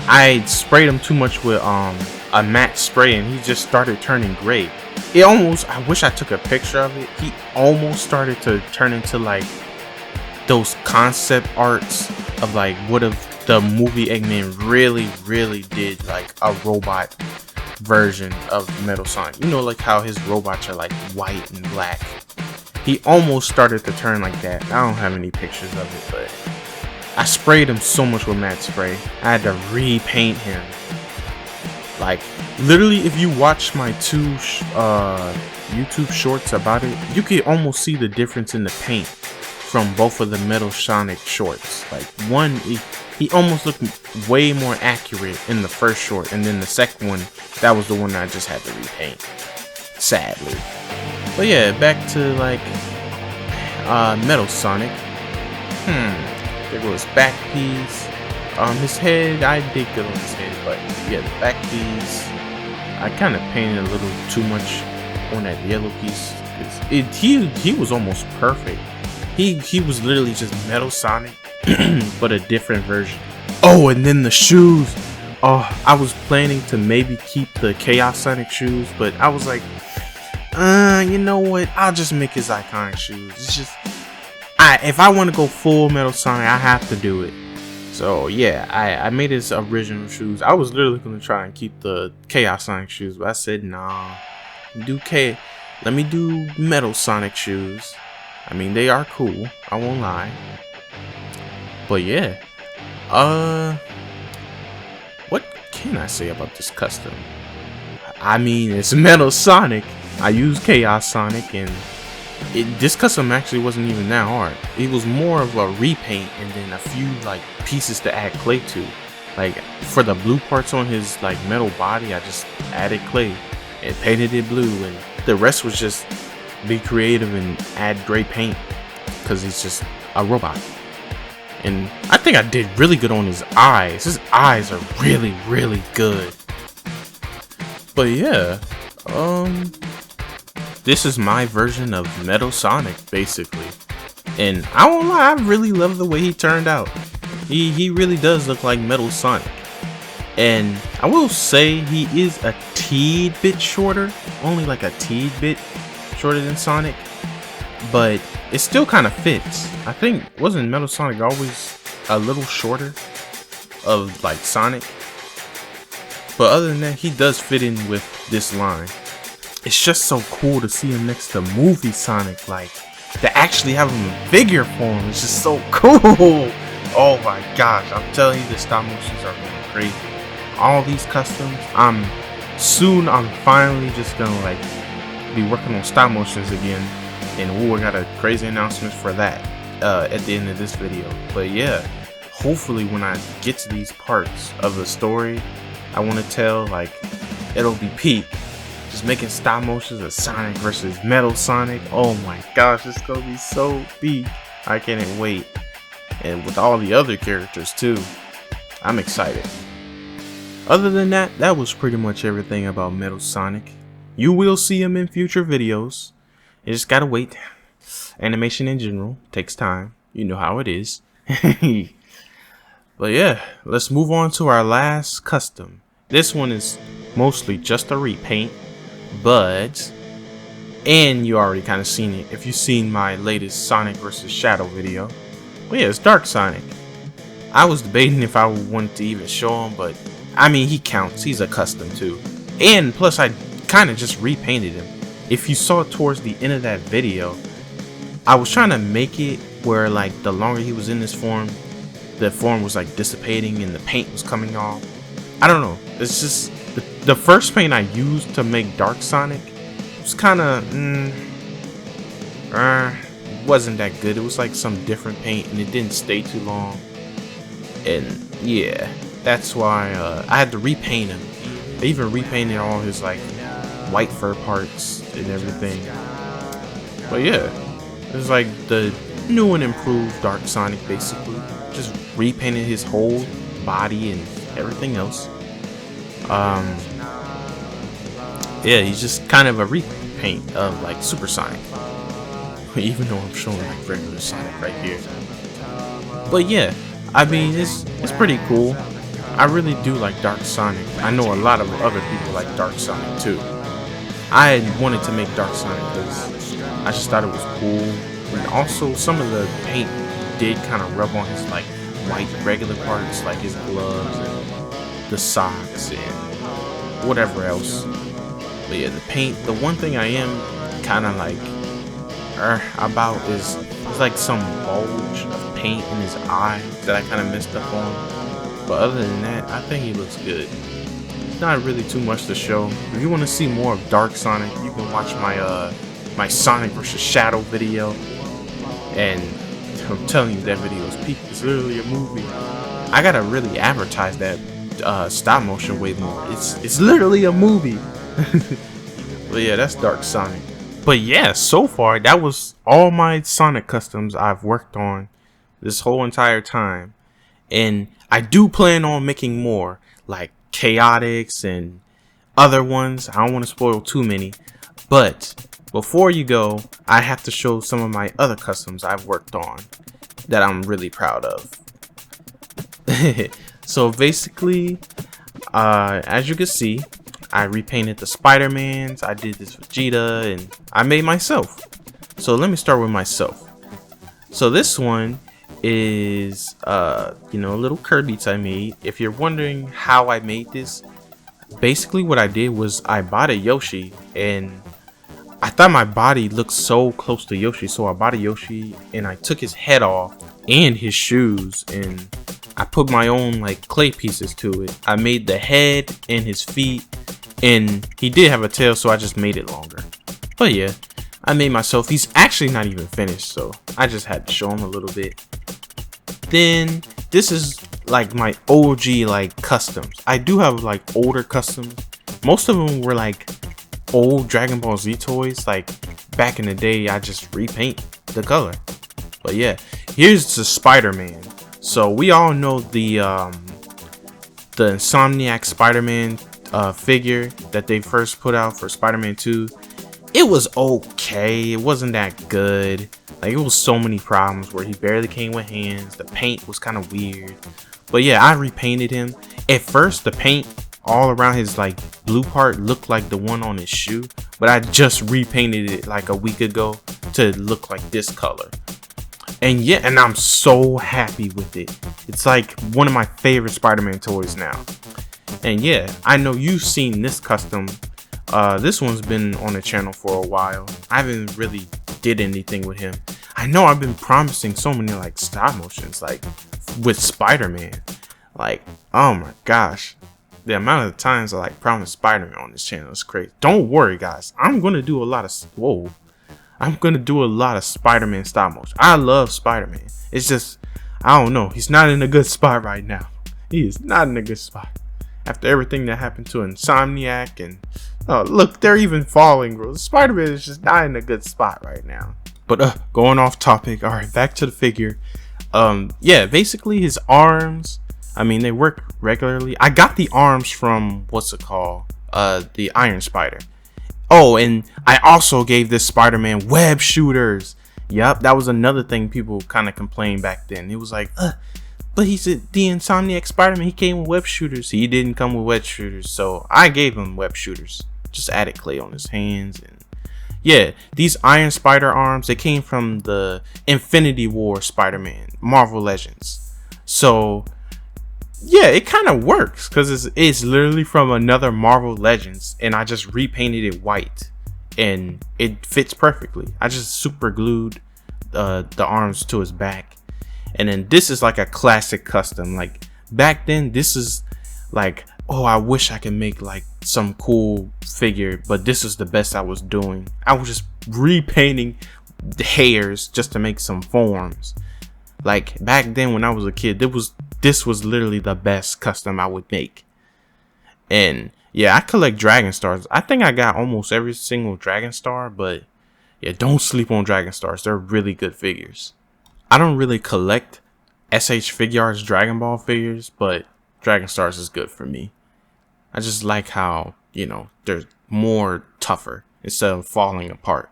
I sprayed him too much with a matte spray, and he just started turning gray. It almost, I wish I took a picture of it. He almost started to turn into like those concept arts of like what if the movie Eggman really did like a robot version of Metal Sonic. You know, like how his robots are like white and black. He almost started to turn like that. I don't have any pictures of it, but I sprayed him so much with matte spray. I had to repaint him. Like, literally, if you watch my two YouTube shorts about it, you can almost see the difference in the paint from both of the Metal Sonic shorts. Like, one, he almost looked way more accurate in the first short, and then the second one, that was the one I just had to repaint, sadly. But yeah, back to like Metal Sonic. There goes back piece. His head, I did good on his head, but yeah, the back piece, I kind of painted a little too much on that yellow piece because he was almost perfect. He was literally just Metal Sonic, but a different version. Oh, and then the shoes. Oh, I was planning to maybe keep the Chaos Sonic shoes, but I was like, you know what? I'll just make his iconic shoes. It's just, if I want to go full Metal Sonic, I have to do it. So yeah, I made his original shoes. I was literally gonna try and keep the Chaos Sonic shoes, but I said nah. Let me do Metal Sonic shoes. I mean, they are cool, I won't lie. But yeah, what can I say about this custom? I mean, it's Metal Sonic. I used Chaos Sonic, and this custom actually wasn't even that hard. It was more of a repaint and then a few like pieces to add clay to. Like for the blue parts on his like metal body, I just added clay and painted it blue, and the rest was just be creative and add gray paint because he's just a robot. And I think I did really good on his eyes. His eyes are really, really good. But yeah, this is my version of Metal Sonic, basically. And I won't lie, I really love the way he turned out. He really does look like Metal Sonic. And I will say he is a teeny bit shorter, only like a teeny bit shorter than Sonic. But it still kind of fits. I think, wasn't Metal Sonic always a little shorter of like Sonic? But other than that, he does fit in with this line. It's just so cool to see him next to movie Sonic, like to actually have him in figure form. It's just so cool. Oh my gosh, I'm telling you, the stop motions are going crazy. All these customs, I'm finally just gonna like be working on stop motions again, and we got a crazy announcement for that at the end of this video. But yeah, hopefully when I get to these parts of the story I want to tell, like, it'll be peak. Just making stop motions of Sonic versus Metal Sonic. Oh my gosh, it's gonna be so peak. I can't wait. And with all the other characters too, I'm excited. Other than that, that was pretty much everything about Metal Sonic. You will see him in future videos. You just gotta wait. Animation in general takes time. You know how it is. But yeah, let's move on to our last custom. This one is mostly just a repaint, and you already kind of seen it if you've seen my latest Sonic vs. Shadow video. But yeah, it's Dark Sonic. I was debating if I wanted to even show him, but I mean, he counts. He's a custom too. And plus, I kind of just repainted him. If you saw towards the end of that video, I was trying to make it where like the longer he was in this form, the form was like dissipating and the paint was coming off. I don't know. It's just the first paint I used to make Dark Sonic was kind of wasn't that good. It was like some different paint and it didn't stay too long. And yeah, that's why I had to repaint him. I even repainted all his like white fur parts and everything. But yeah, it's like the new and improved Dark Sonic, basically. Just repainted his whole body and everything else. Yeah, he's just kind of a repaint of like Super Sonic, even though I'm showing like regular Sonic right here. But yeah, I mean, it's pretty cool. I really do like Dark Sonic. I know a lot of other people like Dark Sonic too. I wanted to make Dark Sonic because I just thought it was cool, and also some of the paint did kind of rub on his like white regular parts, like his gloves and the socks and whatever else. But yeah, the paint, the one thing I am kind of like about is there's like some bulge of paint in his eye that I kind of messed up on. But other than that, I think he looks good. Not really too much to show. If you want to see more of Dark Sonic, you can watch my my Sonic vs. Shadow video. And I'm telling you, that video is peak. It's literally a movie. I gotta really advertise that stop motion way more. It's literally a movie. But yeah, that's Dark Sonic. But yeah, so far that was all my Sonic customs I've worked on this whole entire time, and I do plan on making more, like Chaotix and other ones. I don't want to spoil too many, but before you go, I have to show some of my other customs I've worked on that I'm really proud of. So basically, as you can see, I repainted the Spider-Mans, I did this Vegeta, and I made myself. So let me start with myself. So this one is, little Kirby's I made. If you're wondering how I made this, basically what I did was I bought a Yoshi, and I thought my body looked so close to Yoshi, so I bought a Yoshi, and I took his head off and his shoes, and I put my own like clay pieces to it. I made the head and his feet, and he did have a tail, so I just made it longer. But yeah, I made myself. He's actually not even finished, so I just had to show him a little bit. Then this is like my OG like customs. I do have like older customs. Most of them were like old Dragon Ball Z toys. Like back in the day, I just repaint the color. But yeah, here's the Spider-Man. So we all know the Insomniac Spider-Man figure that they first put out for Spider-Man 2. It was okay. It wasn't that good. Like, it was so many problems where he barely came with hands. The paint was kind of weird. But yeah, I repainted him. At first, the paint all around his like blue part looked like the one on his shoe, but I just repainted it like a week ago to look like this color. And yeah, and I'm so happy with it. It's like one of my favorite Spider-Man toys now. And yeah, I know you've seen this custom. This one's been on the channel for a while. I haven't really did anything with him. I know I've been promising so many like stop motions, like with Spider-Man. Like, oh my gosh, the amount of times I like promised Spider-Man on this channel is crazy. Don't worry, guys. I'm gonna do a lot of Spider-Man stop motion. I love Spider-Man. It's just, I don't know. He's not in a good spot right now. He is not in a good spot. After everything that happened to Insomniac and, oh, look, they're even falling, bro. Spider-Man is just not in a good spot right now. But going off topic. All right, back to the figure. Yeah, basically his arms, I mean, they work regularly. I got the arms from, what's it called? The Iron Spider. Oh, and I also gave this Spider-Man web shooters. Yep, that was another thing people kind of complained back then. It was like, but he's the Insomniac Spider-Man. He came with web shooters. He didn't come with web shooters, so I gave him web shooters. Just added clay on his hands. And yeah, these Iron Spider arms, they came from the Infinity War Spider-Man, Marvel Legends. So yeah, it kind of works because it's literally from another Marvel Legends, and I just repainted it white, and it fits perfectly. I just super glued the arms to his back. And then this is like a classic custom. Like back then, this is like, oh, I wish I could make like some cool figure, but this is the best I was doing. I was just repainting the hairs just to make some forms. Like back then when I was a kid, this was literally the best custom I would make. And yeah, I collect Dragon Stars. I think I got almost every single Dragon Star, but yeah, don't sleep on Dragon Stars. They're really good figures. I don't really collect SH Figuarts Dragon Ball figures, but Dragon Stars is good for me. I just like how, you know, they're more tougher instead of falling apart.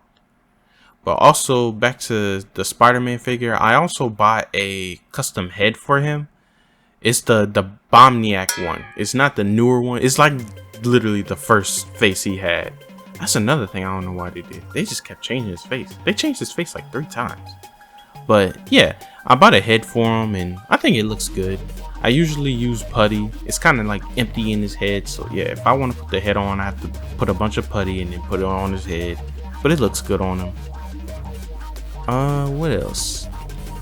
But also back to the Spider-Man figure, I also bought a custom head for him. It's the Bomniac one. It's not the newer one. It's like literally the first face he had. That's another thing I don't know why they did. They just kept changing his face. They changed his face like 3 times. But yeah, I bought a head for him and I think it looks good. I usually use putty. It's kind of like empty in his head. So yeah, if I want to put the head on, I have to put a bunch of putty and then put it on his head. But it looks good on him. What else?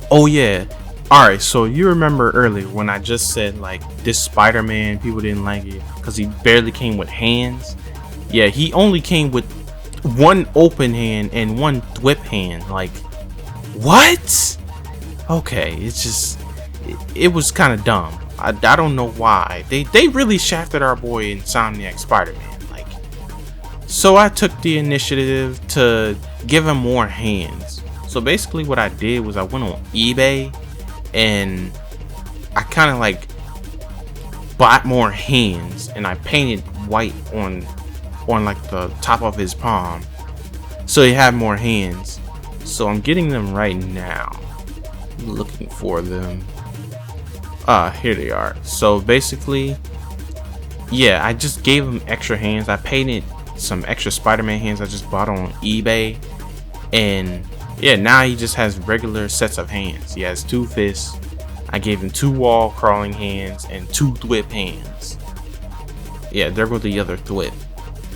Oh yeah. Alright, so you remember earlier when I just said like this Spider-Man, people didn't like it because he barely came with hands. Yeah, he only came with 1 open hand and 1 whip hand. Like, what? Okay, it's just, it was kind of dumb. I don't know why. They really shafted our boy Insomniac Spider-Man. Like, so I took the initiative to give him more hands. So basically what I did was I went on eBay and I kind of like bought more hands, and I painted white on like the top of his palm so he had more hands. So I'm getting them right now. Looking for them. Here they are. So basically, yeah, I just gave him extra hands. I painted some extra Spider-Man hands I just bought on eBay, and yeah, now he just has regular sets of hands. He has 2 fists. I gave him 2 wall crawling hands and 2 thwip hands. Yeah, there go the other thwip.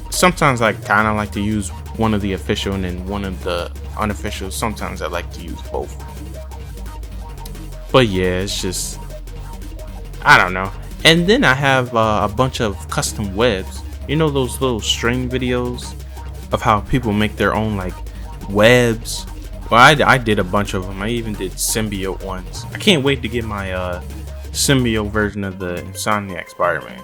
Sometimes I kind of like to use one of the official and then one of the unofficial. Sometimes I like to use both. But yeah, it's just, I don't know. And then I have a bunch of custom webs. You know those little string videos of how people make their own like webs? Well, I did a bunch of them. I even did symbiote ones. I can't wait to get my symbiote version of the Insomniac Spider-Man.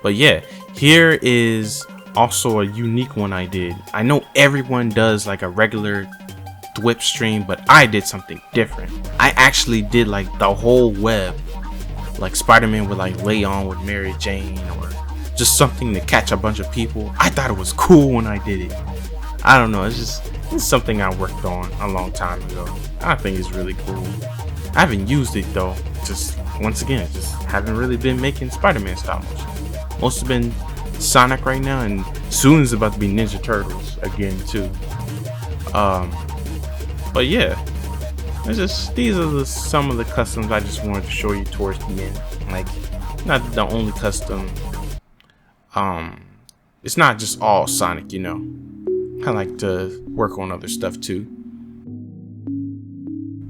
But yeah, here is also a unique one I did. I know everyone does like a regular thwip stream, but I did something different. I actually did like the whole web, like Spider-Man would like lay on with Mary Jane, or just something to catch a bunch of people. I thought it was cool when I did it. I don't know, it's something I worked on a long time ago. I think it's really cool. I haven't used it though. Just once again, just haven't really been making Spider-Man stop motion. Most have been Sonic right now, and soon is about to be Ninja Turtles again too. But yeah, these are some of the customs I just wanted to show you towards the end. Like, not the only custom. It's not just all Sonic, you know. I like to work on other stuff too.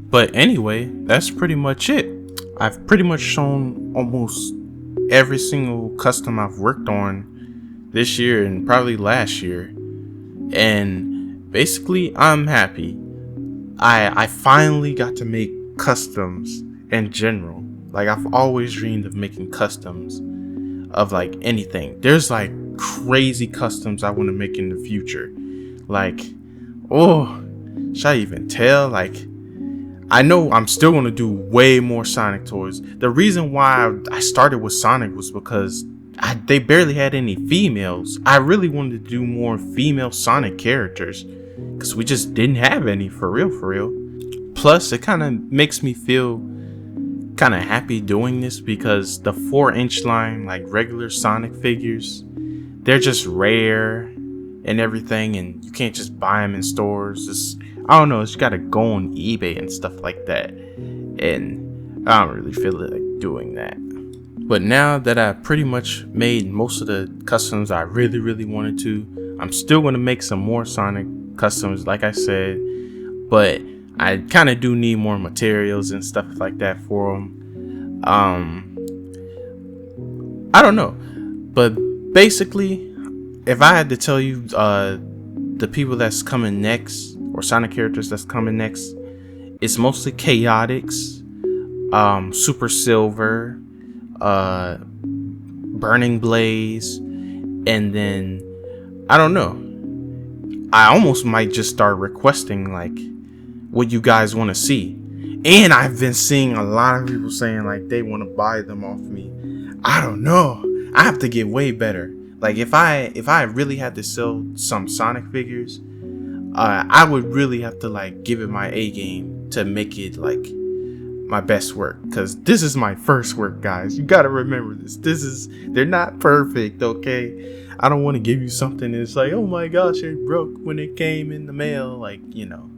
But anyway, that's pretty much it. I've pretty much shown almost every single custom I've worked on this year and probably last year. And basically, I'm happy. I finally got to make customs in general. Like, I've always dreamed of making customs of like anything. There's like crazy customs I want to make in the future. Like, oh, should I even tell? Like, I know I'm still going to do way more Sonic toys. The reason why I started with Sonic was because they barely had any females. I really wanted to do more female Sonic characters because we just didn't have any, for real. Plus, it kind of makes me feel kind of happy doing this because the 4-inch line, like regular Sonic figures, they're just rare and everything, and you can't just buy them in stores. I don't know, it's got to go on eBay and stuff like that, and I don't really feel like doing that. But now that I pretty much made most of the customs I really wanted to, I'm still going to make some more Sonic customs, like I said, but I kind of do need more materials and stuff like that for them. I don't know, but basically, if I had to tell you the people that's coming next, or Sonic characters that's coming next, it's mostly Chaotix, Super Silver, Burning Blaze, and then I don't know, I almost might just start requesting like what you guys want to see. And I've been seeing a lot of people saying like they want to buy them off me. I don't know, I have to get way better. Like, if I really had to sell some Sonic figures, I would really have to like give it my A game to make it like my best work, because this is my first work, guys. You gotta remember this. They're not perfect, okay? I don't want to give you something that's like, oh my gosh, it broke when it came in the mail, like, you know.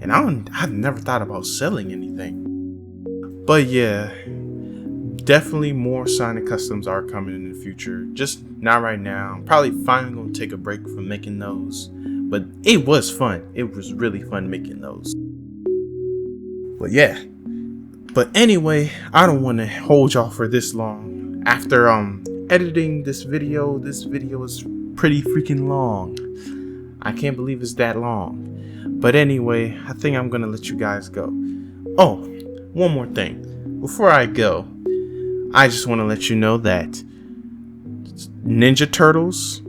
And I've never thought about selling anything. But yeah, definitely more Sonic customs are coming in the future. Just not right now. I'm probably finally gonna take a break from making those. But it was fun. It was really fun making those. But yeah. But anyway, I don't want to hold y'all for this long. After editing this video is pretty freaking long. I can't believe it's that long. But anyway, I think I'm gonna let you guys go. Oh, one more thing. Before I go, I just want to let you know that Ninja Turtles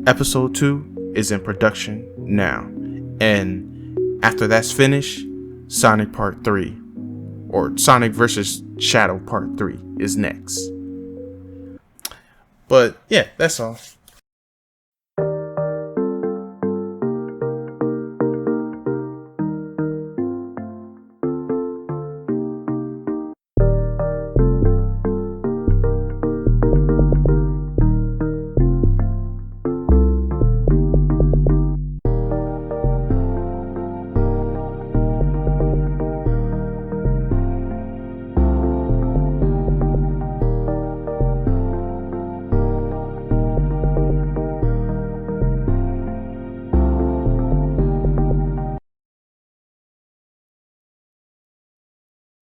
episode 2 is in production now. And after that's finished, Sonic Part 3, or Sonic vs. Shadow Part 3 is next. But yeah, that's all.